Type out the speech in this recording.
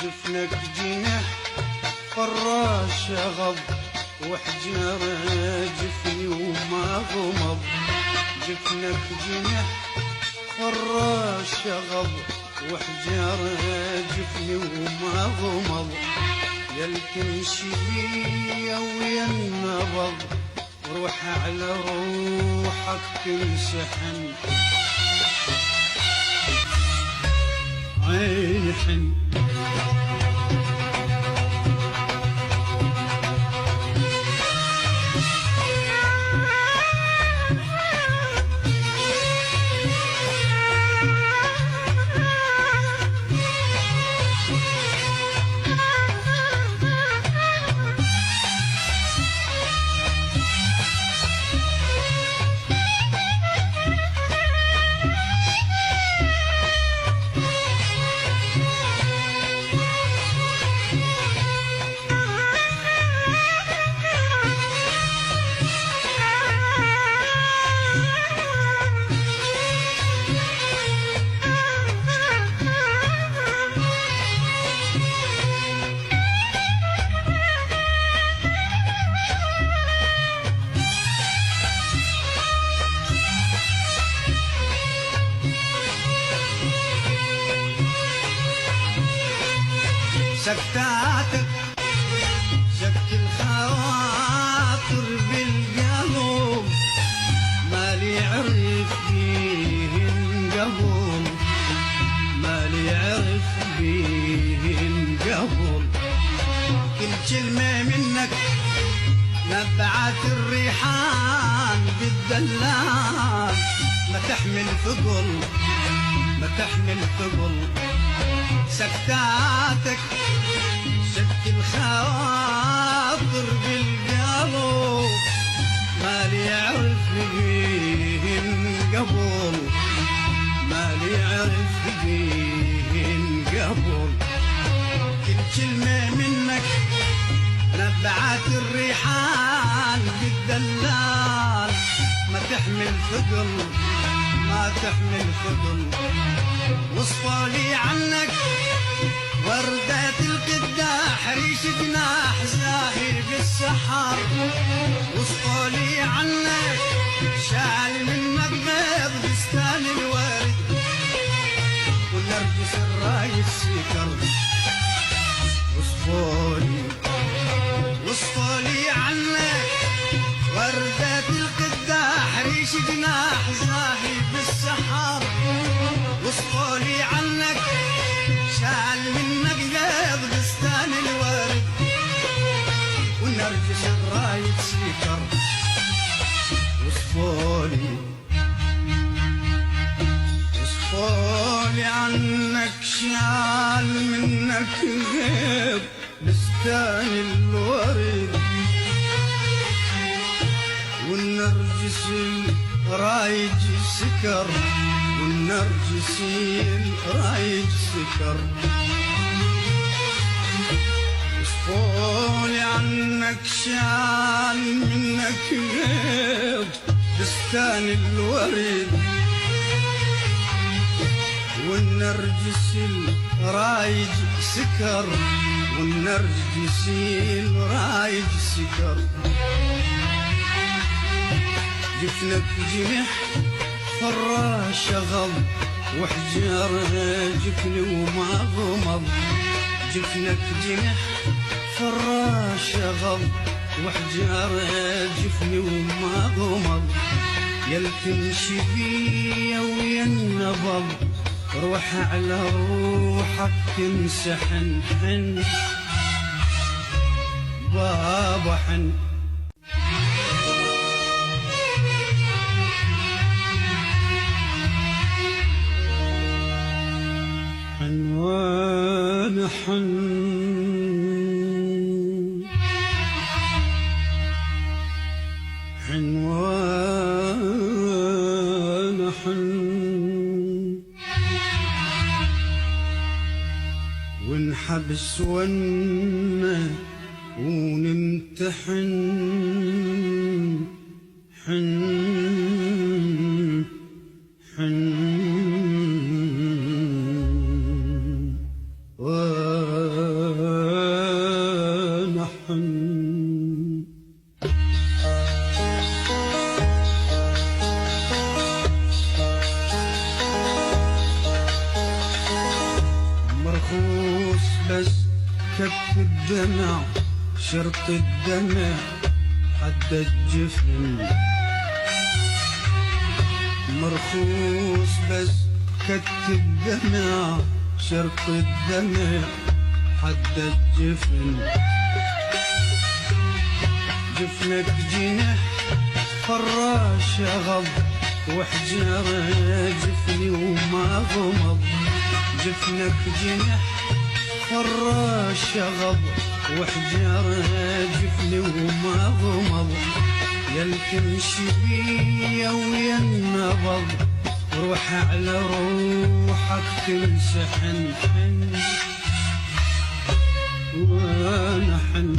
جفنك جناح فراش غض وحجر جفني وما غمض. جفنك جناح فراش غض وحجر جفني وما غمض. يلتمشي بيا ويا النبض روح على روحك تمسحن عيني حن. سكتاتك سكت الخواطر بالقلب مالي عرف بيهن قبل مالي عرف بيهن قبل. كل كلمة منك نبعت الريحان بالدلال ما تحمل ثقل ما تحمل ثقل. سكتاتك سكت الخاطر بالقلب مالي يعرف بيهن قبل مالي يعرف بيهن قبل. كل كلمة منك نبعت الريحان بالدلال ما تحمل ثقل ما تحمل ثقل. وصفولي عنك وردة القداح ريش جناح زاهي بالسحر. وصفولي عنك شال منك بيض بستان الورد والنرجس الرايد سكر. وصفولي عنك وردة القداح ريش جناح زاهي بالسحر. وصفولي عنك شال منك بيض بستان الورد والنرجس الرايد سكر. وصفولي عنك شال منك غيب بستان الورد والنرجس الرايد سكر والنرجس الرايد سكر. وصفولي عنك شال منك غيب بستان الورد والنرجس الرايد سكر والنرجس الرايد سكر. جفنك جنح فراش غض وحجر جفني وما غمض. جفنك جنح فراش غض وحجر جفني وما غمض. يلتمشي بيا ويا النبض روح على روحك تمسحن حن بابا حن. حنوان حن حنوان حن ونحبس ونمتحن حن حن مرخوص بس كف الدمع شرط الدمع حد الجفن، مرخوص بس كف الدمع شرط الدمع حد الجفن. جفنك جنح فراش غض وحجر جفني وما غمض، جفنك جنح فراش غض وحجر جفني وما غمض. يلتمشي بيا ويا النبض روح على روحك تمسحن حن وانا حن.